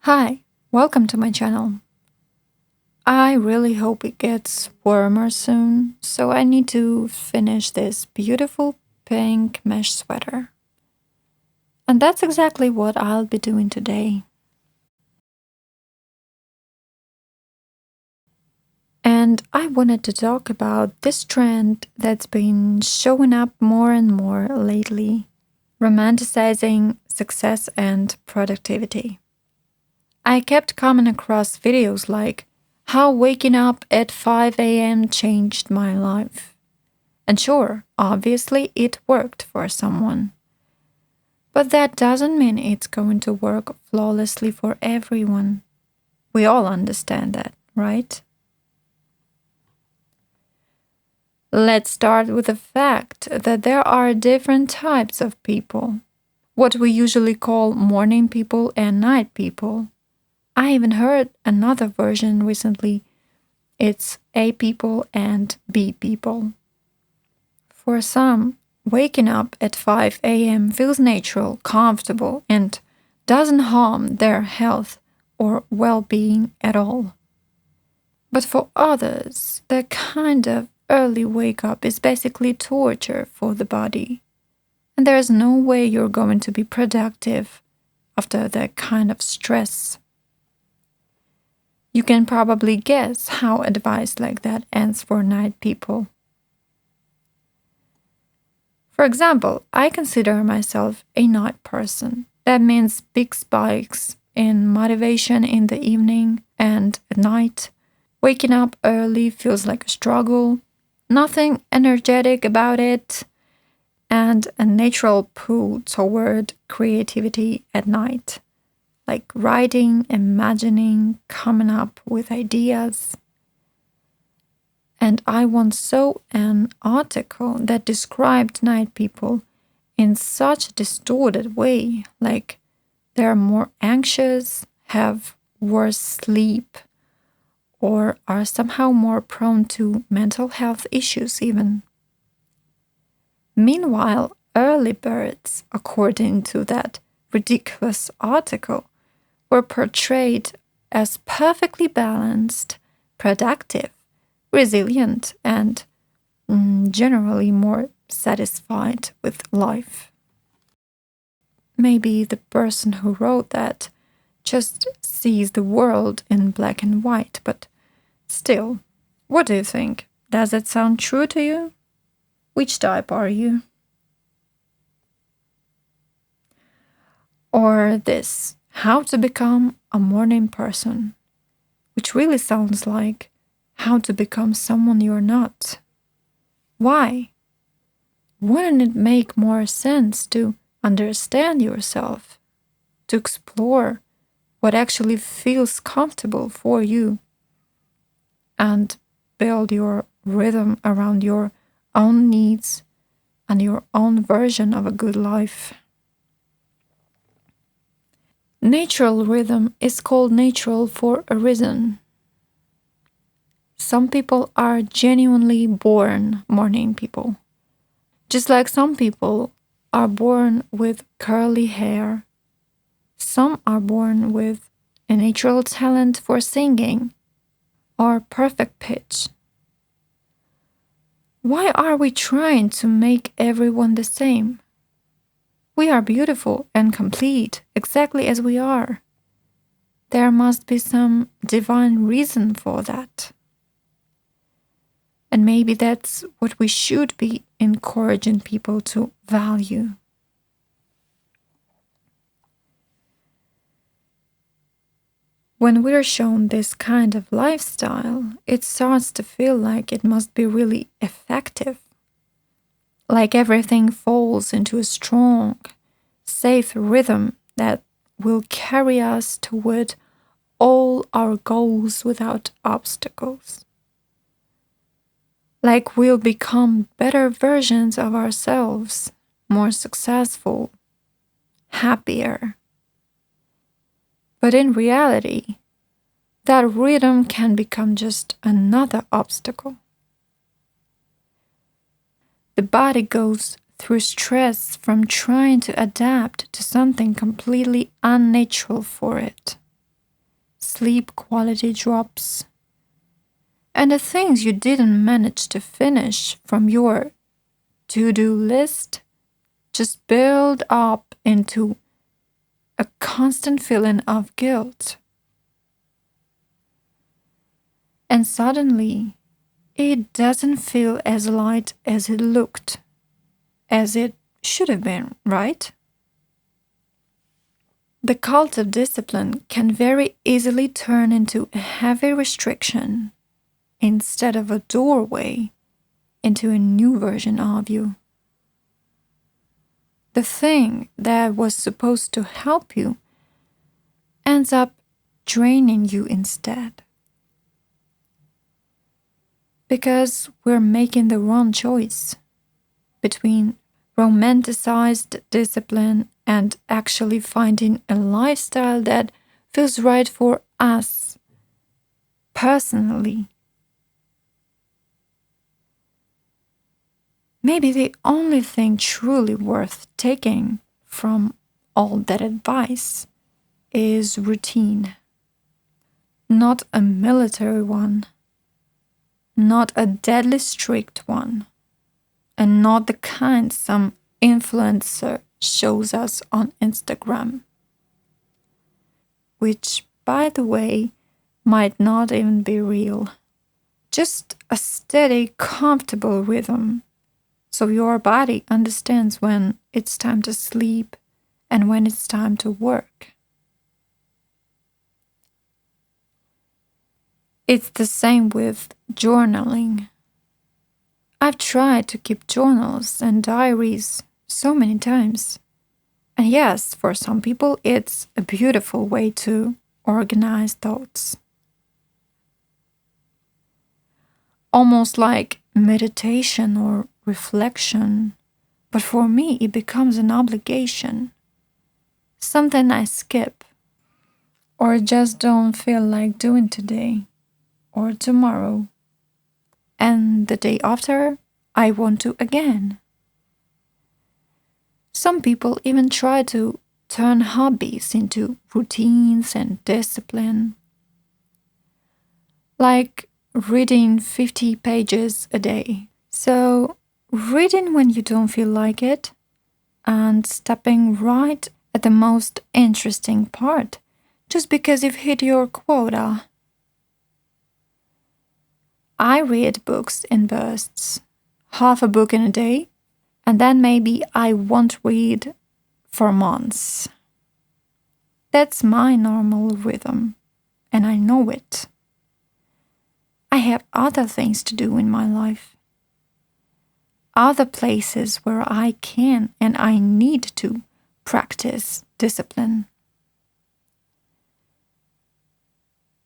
Hi, welcome to my channel. I really hope it gets warmer soon, so I need to finish this beautiful pink mesh sweater. And that's exactly what I'll be doing today. And I wanted to talk about this trend that's been showing up more and more lately: romanticizing success and productivity. I kept coming across videos like how waking up at 5 a.m. changed my life. And sure, obviously it worked for someone. But that doesn't mean it's going to work flawlessly for everyone. We all understand that, right? Let's start with the fact that there are different types of people. What we usually call morning people and night people. I even heard another version recently. It's A people and B people. For some, waking up at 5 a.m. feels natural, comfortable, and doesn't harm their health or well-being at all. But for others, that kind of early wake-up is basically torture for the body. And there's no way you're going to be productive after that kind of stress. You can probably guess how advice like that ends for night people. For example, I consider myself a night person. That means big spikes in motivation in the evening and at night. Waking up early feels like a struggle, nothing energetic about it, and a natural pull toward creativity at night, like writing, imagining, coming up with ideas. And I once saw an article that described night people in such a distorted way, like they're more anxious, have worse sleep, or are somehow more prone to mental health issues even. Meanwhile, early birds, according to that ridiculous article, were portrayed as perfectly balanced, productive, resilient, and generally more satisfied with life. Maybe the person who wrote that just sees the world in black and white, but still, what do you think? Does it sound true to you? Which type are you? Or this, how to become a morning person, which really sounds like how to become someone you're not. Why? Wouldn't it make more sense to understand yourself, to explore what actually feels comfortable for you, and build your rhythm around your own needs and your own version of a good life? Natural rhythm is called natural for a reason. Some people are genuinely born morning people. Just like some people are born with curly hair, some are born with a natural talent for singing or perfect pitch. Why are we trying to make everyone the same? We are beautiful and complete exactly as we are. There must be some divine reason for that. And maybe that's what we should be encouraging people to value. When we're shown this kind of lifestyle, it starts to feel like it must be really effective. Like everything falls into a strong, safe rhythm that will carry us toward all our goals without obstacles. Like we'll become better versions of ourselves, more successful, happier. But in reality, that rhythm can become just another obstacle. The body goes through stress from trying to adapt to something completely unnatural for it. sleep quality drops, and the things you didn't manage to finish from your to-do list just build up into a constant feeling of guilt. And suddenly, it doesn't feel as light as it looked, as it should have been, right? The cult of discipline can very easily turn into a heavy restriction instead of a doorway into a new version of you. The thing that was supposed to help you ends up draining you instead. Because we're making the wrong choice between romanticized discipline and actually finding a lifestyle that feels right for us personally. Maybe the only thing truly worth taking from all that advice is routine. Not a military one, not a deadly strict one, and not the kind some influencer shows us on Instagram, which, by the way, might not even be real. Just a steady, comfortable rhythm, so your body understands when it's time to sleep and when it's time to work. It's the same with journaling. I've tried to keep journals and diaries so many times. And yes, for some people, it's a beautiful way to organize thoughts. Almost like meditation or reflection. But for me, it becomes an obligation. Something I skip or just don't feel like doing today or tomorrow. And the day after, I want to again. Some people even try to turn hobbies into routines and discipline, like reading 50 pages a day. So, reading when you don't feel like it and stopping right at the most interesting part just because you've hit your quota. I read books in bursts, half a book in a day, and then maybe I won't read for months. That's my normal rhythm, and I know it. I have other things to do in my life, other places where I can and I need to practice discipline.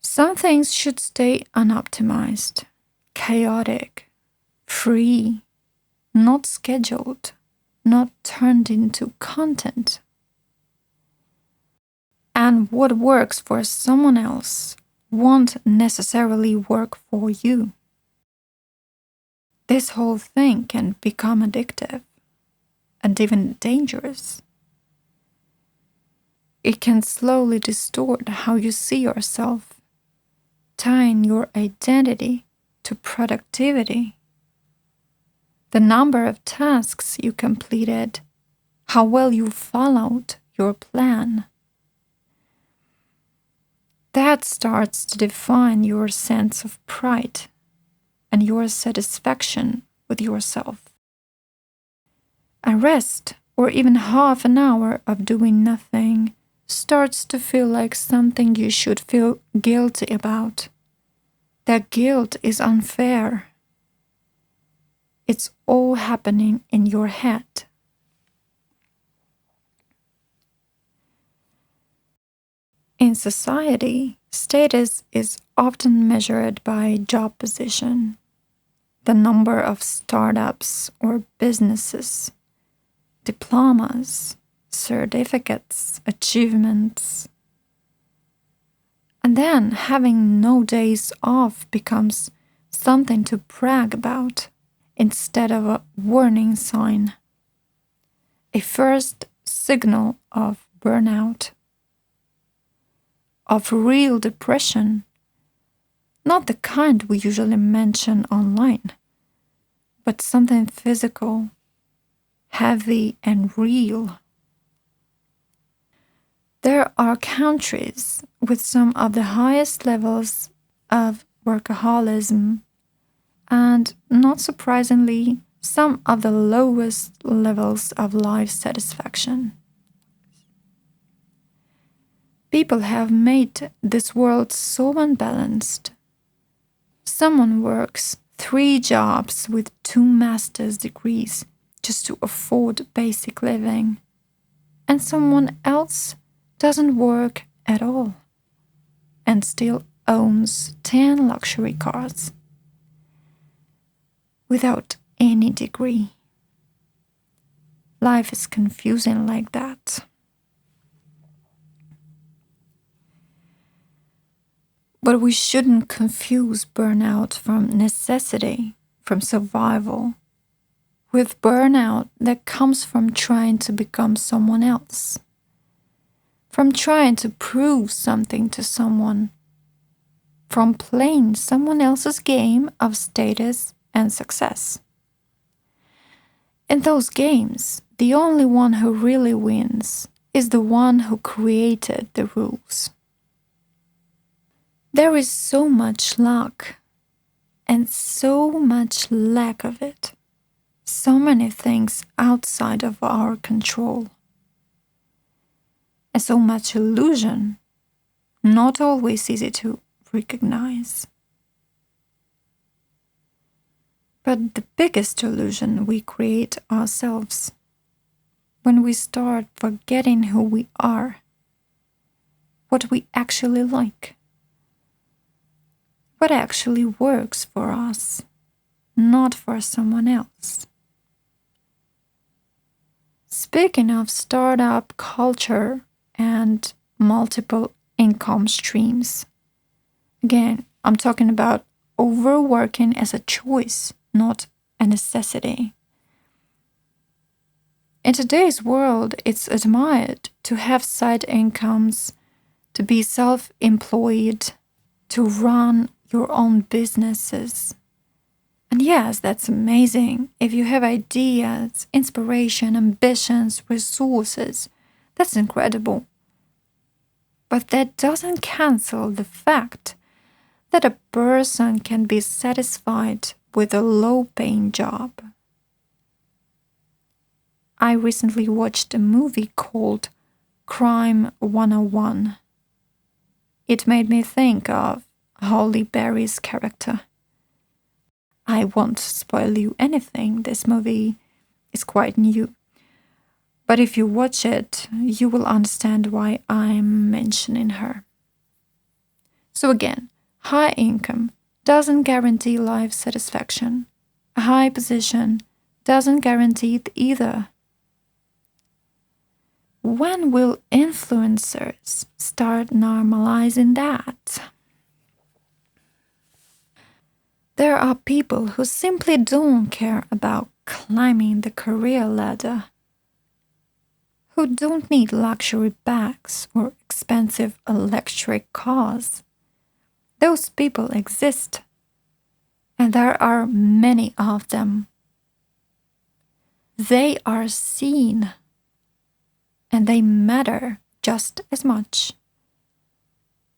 Some things should stay unoptimized, chaotic, free, not scheduled, not turned into content. And what works for someone else won't necessarily work for you. This whole thing can become addictive and even dangerous. It can slowly distort how you see yourself, tying your identity to productivity, the number of tasks you completed, how well you followed your plan. That starts to define your sense of pride and your satisfaction with yourself. A rest, or even half an hour of doing nothing, starts to feel like something you should feel guilty about. That guilt is unfair. It's all happening in your head. In society, status is often measured by job position, the number of startups or businesses, diplomas, certificates, achievements. And then having no days off becomes something to brag about instead of a warning sign, a first signal of burnout. of real depression, not the kind we usually mention online, but something physical, heavy and real. There are countries with some of the highest levels of workaholism and, not surprisingly, some of the lowest levels of life satisfaction. People have made this world so unbalanced. Someone works 3 jobs with 2 master's degrees just to afford basic living, and someone else doesn't work at all and still owns 10 luxury cars without any degree. Life is confusing like that. But we shouldn't confuse burnout from necessity, from survival, with burnout that comes from trying to become someone else, from trying to prove something to someone, from playing someone else's game of status and success. In those games, the only one who really wins is the one who created the rules. There is so much luck and so much lack of it. So many things outside of our control. And so much illusion, not always easy to recognize. But the biggest illusion we create ourselves when we start forgetting who we are, what we actually like, what actually works for us, not for someone else. Speaking of startup culture and multiple income streams, again, I'm talking about overworking as a choice, not a necessity. In today's world, it's admired to have side incomes, to be self-employed, to run your own businesses. And yes, that's amazing. If you have ideas, inspiration, ambitions, resources, that's incredible. But that doesn't cancel the fact that a person can be satisfied with a low-paying job. I recently watched a movie called Crime 101. It made me think of Halle Berry's character. I won't spoil you anything. This movie is quite new. But if you watch it, you will understand why I'm mentioning her. So again, high income doesn't guarantee life satisfaction. A high position doesn't guarantee it either. When will influencers start normalizing that? There are people who simply don't care about climbing the career ladder, who don't need luxury bags or expensive electric cars. Those people exist, and there are many of them. They are seen, and they matter just as much.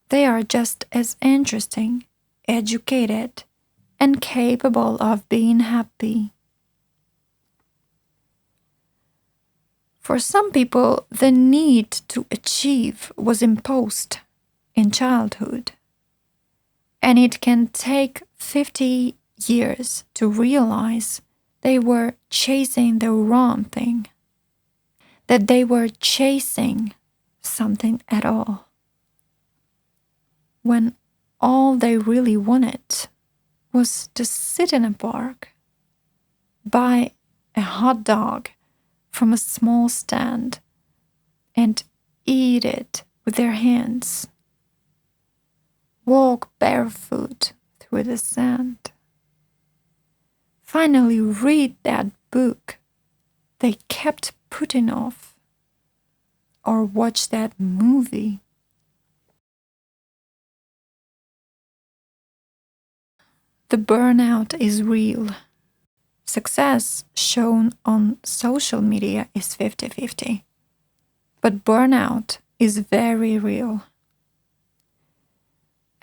They are just as interesting, educated, and capable of being happy. For some people, the need to achieve was imposed in childhood, and it can take 50 years to realize they were chasing the wrong thing, that they were chasing something at all, when all they really wanted was to sit in a park, buy a hot dog from a small stand, and eat it with their hands, walk barefoot through the sand, finally read that book they kept putting off, or watch that movie The burnout is real. Success shown on social media is 50-50. But burnout is very real.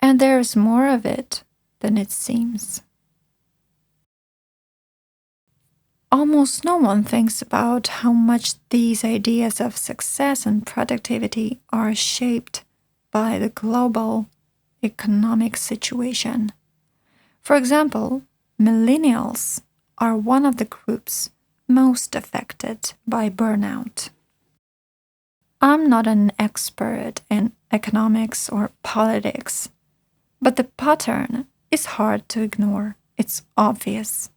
And there's more of it than it seems. Almost no one thinks about how much these ideas of success and productivity are shaped by the global economic situation. For example, millennials are one of the groups most affected by burnout. I'm not an expert in economics or politics, but the pattern is hard to ignore. It's obvious.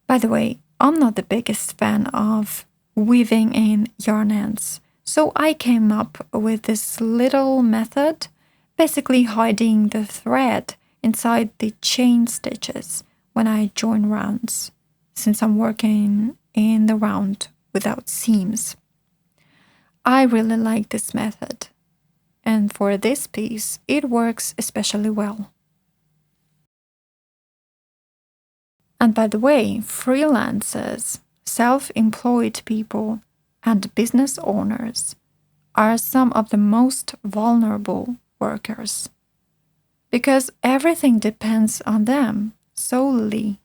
By the way, I'm not the biggest fan of weaving in yarn ends, so I came up with this little method, basically hiding the thread inside the chain stitches when I join rounds, since I'm working in the round without seams. I really like this method, and for this piece, it works especially well. And by the way, freelancers, self-employed people, and business owners are some of the most vulnerable workers because everything depends on them solely.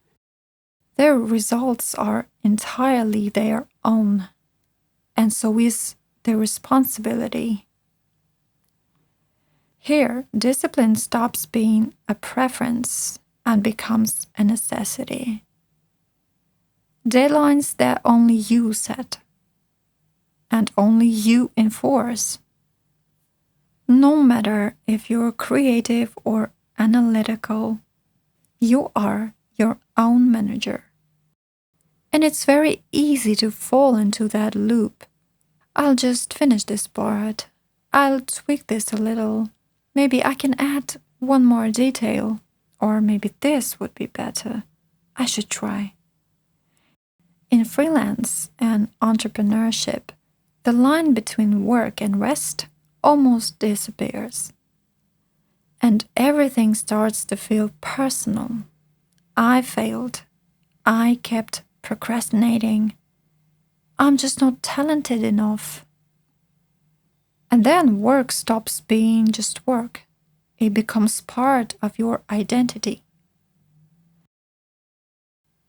Their results are entirely their own, and so is their responsibility. Here, discipline stops being a preference and becomes a necessity. Deadlines that only you set and only you enforce. No matter if you're creative or analytical, you are your own manager. And it's very easy to fall into that loop. I'll just finish this part. I'll tweak this a little. Maybe I can add one more detail. Or maybe this would be better. I should try. In freelance and entrepreneurship, the line between work and rest almost disappears. And everything starts to feel personal. I failed. I kept procrastinating. I'm just not talented enough. And then work stops being just work. It becomes part of your identity.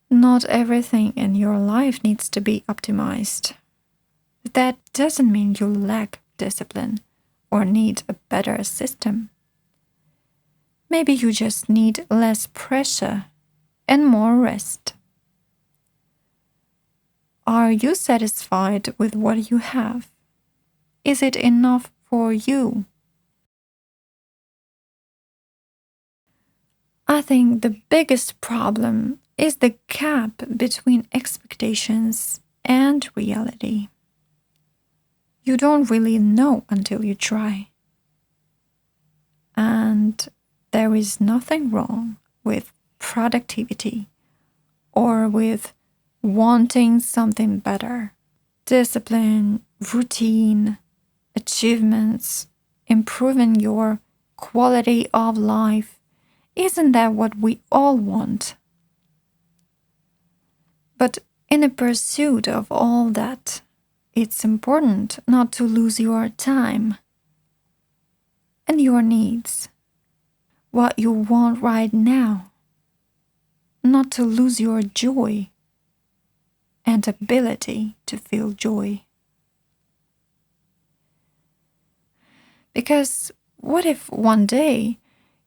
Not everything in your life needs to be optimized. That doesn't mean you lack discipline or need a better system. Maybe you just need less pressure and more rest. Are you satisfied with what you have? Is it enough for you? I think the biggest problem is the gap between expectations and reality. You don't really know until you try. And there is nothing wrong with productivity or with wanting something better. Discipline, routine, achievements, improving your quality of life. Isn't that what we all want? But in the pursuit of all that, it's important not to lose your time and your needs, what you want right now, not to lose your joy and ability to feel joy. Because what if one day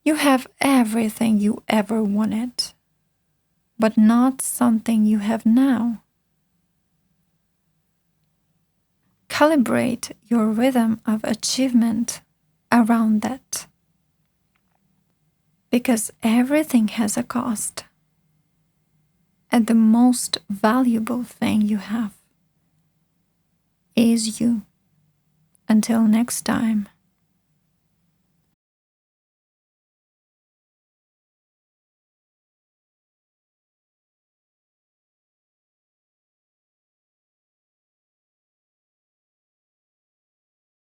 you have everything you ever wanted, but not something you have now? Calibrate your rhythm of achievement around that. Because everything has a cost. And the most valuable thing you have is you. Until next time.